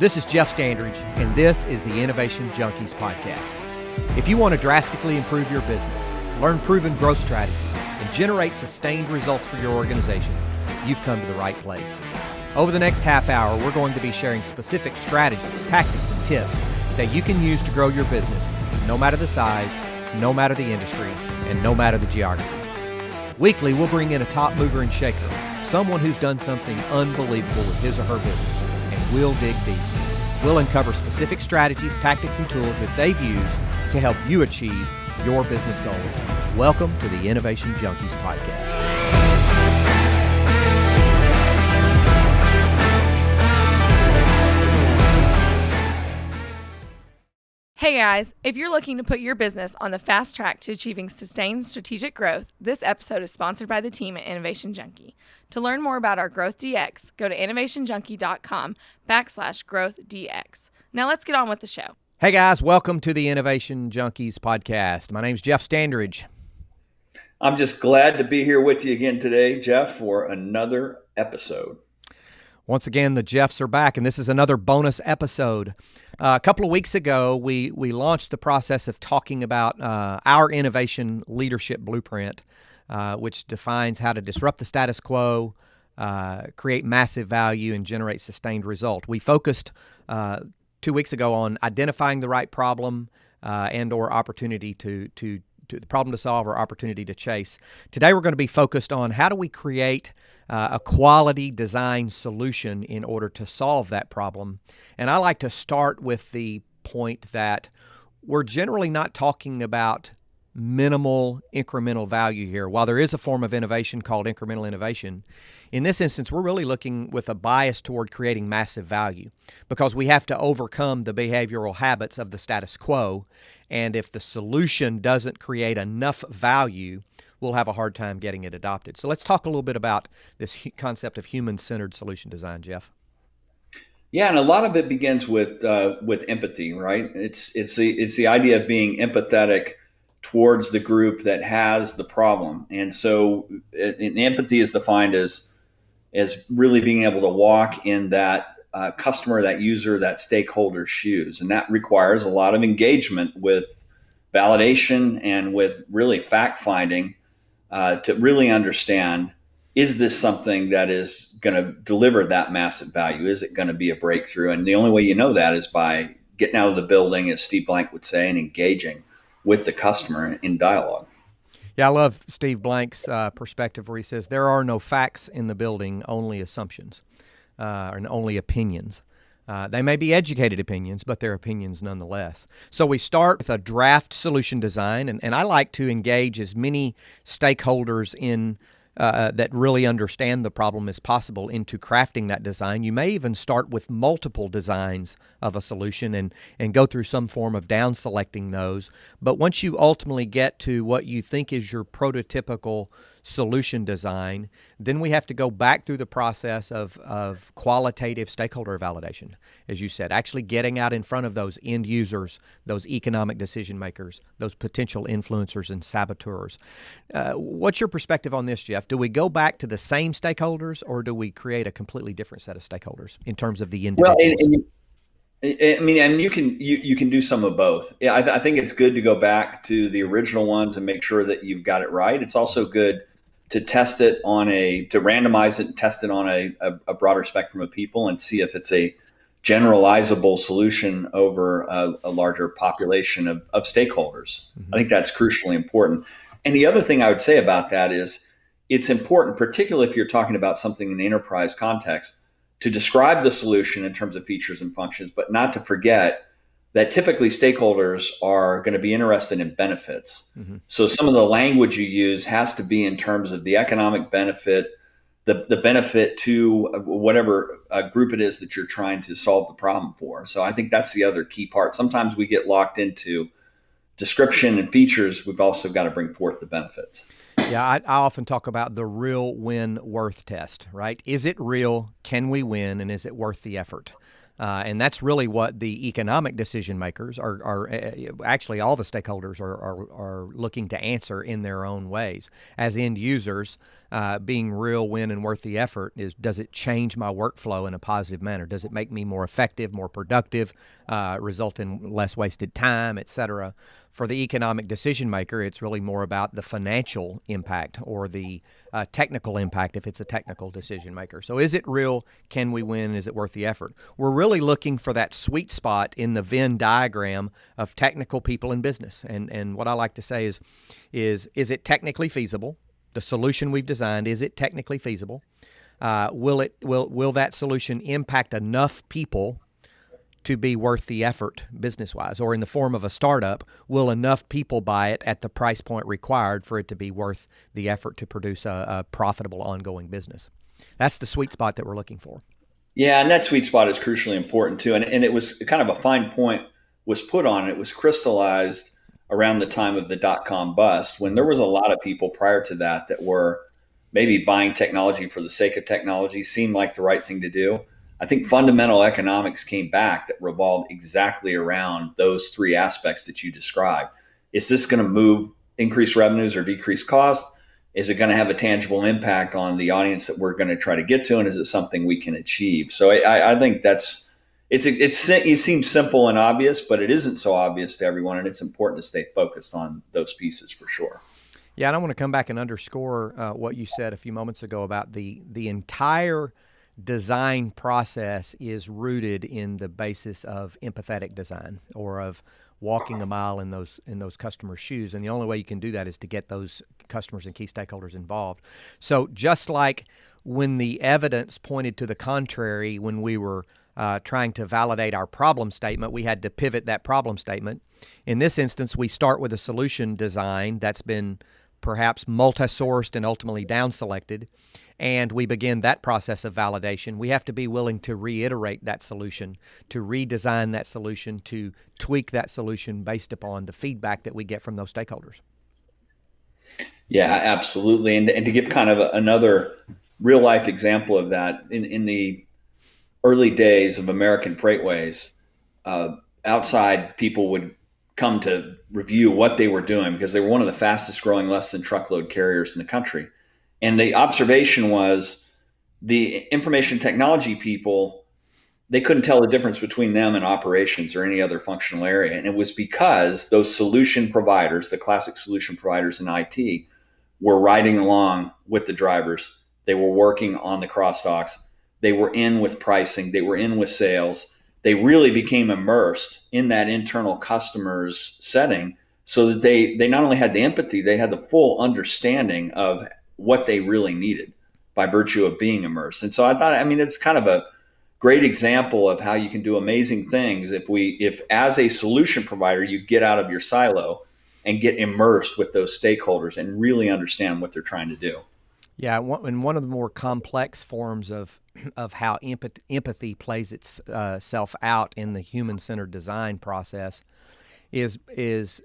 This is Jeff Standridge, and this is the Innovation Junkies podcast. If you want to drastically improve your business, learn proven growth strategies, and generate sustained results for your organization, you've come to the right place. Over the next half hour, we're going to be sharing specific strategies, tactics, and tips that you can use to grow your business, no matter the size, no matter the industry, and no matter the geography. Weekly, we'll bring in a top mover and shaker, someone who's done something unbelievable with his or her business, and we'll dig deep. We'll uncover specific strategies, tactics, and tools that they've used to help you achieve your business goals. Welcome to the Innovation Junkies podcast. Hey guys, if you're looking to put your business on the fast track to achieving sustained strategic growth, this episode is sponsored by the team at Innovation Junkie. To learn more about our Growth DX, go to innovationjunkie.com/growthdx. Now let's get on with the show. Hey guys, welcome to the Innovation Junkies podcast. My name's Jeff Standridge. I'm just glad to be here with you again today, Jeff, for another episode. Once again, the Jeffs are back, and this is another bonus episode. A couple of weeks ago, we launched the process of talking about our innovation leadership blueprint, which defines how to disrupt the status quo, create massive value, and generate sustained result. We focused 2 weeks ago on identifying the right problem and or opportunity to the problem to solve or opportunity to chase. Today, we're going to be focused on how do we create a quality design solution in order to solve that problem. And I like to start with the point that we're generally not talking about minimal incremental value here. While there is a form of innovation called incremental innovation, in this instance, we're really looking with a bias toward creating massive value because we have to overcome the behavioral habits of the status quo. And if the solution doesn't create enough value, we'll have a hard time getting it adopted. So let's talk a little bit about this concept of human-centered solution design, Jeff. Yeah, and a lot of it begins with empathy, right? It's the idea of being empathetic towards the group that has the problem, and so empathy is defined as really being able to walk in that customer, that user, that stakeholder's shoes, and that requires a lot of engagement with validation and with really fact finding. To really understand, is this something that is going to deliver that massive value? Is it going to be a breakthrough? And the only way you know that is by getting out of the building, as Steve Blank would say, and engaging with the customer in dialogue. Yeah, I love Steve Blank's perspective where he says there are no facts in the building, only assumptions and only opinions. They may be educated opinions, but they're opinions nonetheless. So we start with a draft solution design, and I like to engage as many stakeholders in that really understand the problem as possible into crafting that design. You may even start with multiple designs of a solution and go through some form of down selecting those. But once you ultimately get to what you think is your prototypical solution design, then we have to go back through the process of qualitative stakeholder validation, as you said, actually getting out in front of those end users, those economic decision makers, those potential influencers and saboteurs. What's your perspective on this, Jeff? Do we go back to the same stakeholders, or do we create a completely different set of stakeholders in terms of the individuals? Well, and you can do some of both. Yeah, I think it's good to go back to the original ones and make sure that you've got it right. It's also good to test it to randomize it and test it on a broader spectrum of people and see if it's a generalizable solution over a larger population of stakeholders. Mm-hmm. I think that's crucially important. And the other thing I would say about that is it's important, particularly if you're talking about something in the enterprise context, to describe the solution in terms of features and functions, but not to forget that typically stakeholders are going to be interested in benefits. Mm-hmm. So some of the language you use has to be in terms of the economic benefit, the benefit to whatever group it is that you're trying to solve the problem for. So I think that's the other key part. Sometimes we get locked into description and features. We've also got to bring forth the benefits. Yeah, I often talk about the real win-worth test, right? Is it real? Can we win? And is it worth the effort? And that's really what the economic decision makers are actually all the stakeholders are looking to answer in their own ways. As end users, being real, win, and worth the effort is, does it change my workflow in a positive manner? Does it make me more effective, more productive, result in less wasted time, et cetera? For the economic decision maker, it's really more about the financial impact or the technical impact if it's a technical decision maker. So is it real? Can we win? Is it worth the effort? We're really looking for that sweet spot in the Venn diagram of technical people in business. And what I like to say is it technically feasible? The solution we've designed, is it technically feasible? Will that solution impact enough people to be worth the effort business-wise? Or in the form of a startup, will enough people buy it at the price point required for it to be worth the effort to produce a profitable ongoing business? That's the sweet spot that we're looking for. Yeah, and that sweet spot is crucially important too. And it was kind of a fine point was put on it. It was crystallized around the time of the dot-com bust, when there was a lot of people prior to that that were maybe buying technology for the sake of technology, seemed like the right thing to do. I think fundamental economics came back that revolved exactly around those three aspects that you described. Is this going to increase revenues or decrease costs? Is it going to have a tangible impact on the audience that we're going to try to get to? And is it something we can achieve? So I think it seems simple and obvious, but it isn't so obvious to everyone. And it's important to stay focused on those pieces for sure. Yeah, and I want to come back and underscore what you said a few moments ago about the entire design process is rooted in the basis of empathetic design, or of walking a mile in those customers' shoes. And the only way you can do that is to get those customers and key stakeholders involved. So just like when the evidence pointed to the contrary, when we were trying to validate our problem statement, we had to pivot that problem statement. In this instance, we start with a solution design that's been perhaps multi-sourced and ultimately down-selected, and we begin that process of validation. We have to be willing to reiterate that solution, to redesign that solution, to tweak that solution based upon the feedback that we get from those stakeholders. Yeah, absolutely. And to give kind of another real-life example of that, in the early days of American Freightways, outside people would come to review what they were doing because they were one of the fastest growing less than truckload carriers in the country. And the observation was the information technology people, they couldn't tell the difference between them and operations or any other functional area. And it was because those solution providers, the classic solution providers in IT, were riding along with the drivers. They were working on the crosstalks. They were in with pricing. They were in with sales. They really became immersed in that internal customer's setting, so that they not only had the empathy, they had the full understanding of what they really needed by virtue of being immersed. And so I thought, it's kind of a great example of how you can do amazing things if as a solution provider, you get out of your silo and get immersed with those stakeholders and really understand what they're trying to do. Yeah, and one of the more complex forms of how empathy plays itself out in the human-centered design process is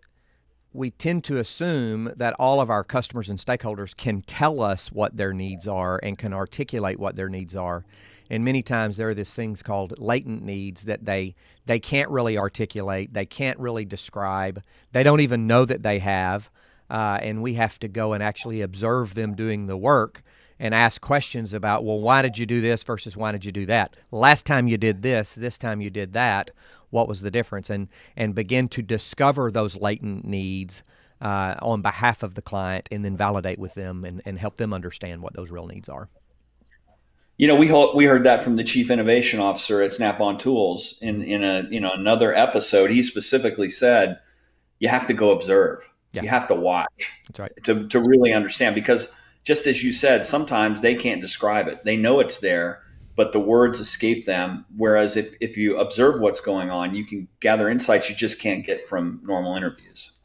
we tend to assume that all of our customers and stakeholders can tell us what their needs are and can articulate what their needs are. And many times there are these things called latent needs that they can't really articulate, they can't really describe, they don't even know that they have. And we have to go and actually observe them doing the work and ask questions about, well, why did you do this versus why did you do that? Last time you did this time you did that. What was the difference? And begin to discover those latent needs on behalf of the client, and then validate with them and help them understand what those real needs are. We heard that from the chief innovation officer at Snap-on Tools in another episode. He specifically said, you have to go observe. Yeah. You have to watch. That's right. To really understand, because just as you said, sometimes they can't describe it. They know it's there, but the words escape them. Whereas if you observe what's going on, you can gather insights you just can't get from normal interviews.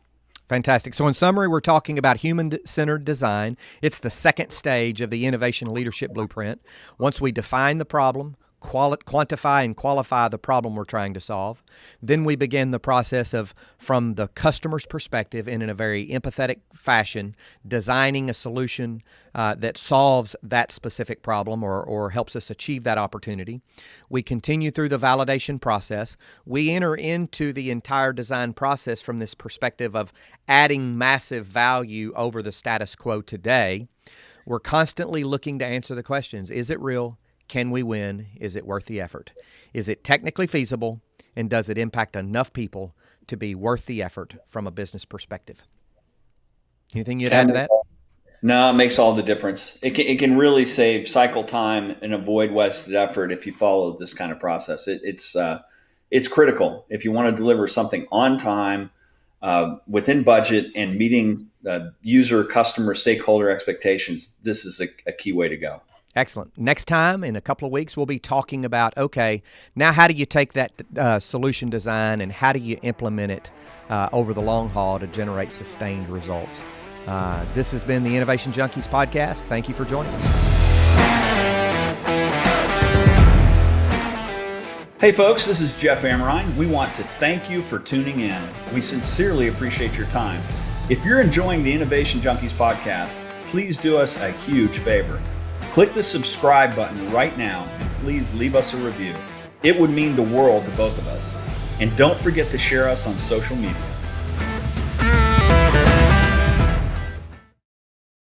Fantastic. So in summary, we're talking about human-centered design. It's the second stage of the innovation leadership blueprint. Once we define the problem, quantify and qualify the problem we're trying to solve. Then we begin the process of, from the customer's perspective, and in a very empathetic fashion, designing a solution that solves that specific problem or helps us achieve that opportunity. We continue through the validation process. We enter into the entire design process from this perspective of adding massive value over the status quo today. We're constantly looking to answer the questions. Is it real? Can we win? Is it worth the effort? Is it technically feasible? And does it impact enough people to be worth the effort from a business perspective? Anything you'd add to that? No, it makes all the difference. It can really save cycle time and avoid wasted effort if you follow this kind of process. It's critical. If you want to deliver something on time, within budget, and meeting user, customer, stakeholder expectations, this is a key way to go. Excellent. Next time, in a couple of weeks, we'll be talking about, okay, now how do you take that solution design and how do you implement it over the long haul to generate sustained results? This has been the Innovation Junkies podcast. Thank you for joining us. Hey folks, this is Jeff Amrine. We want to thank you for tuning in. We sincerely appreciate your time. If you're enjoying the Innovation Junkies podcast, please do us a huge favor. Click the subscribe button right now and please leave us a review. It would mean the world to both of us. And don't forget to share us on social media.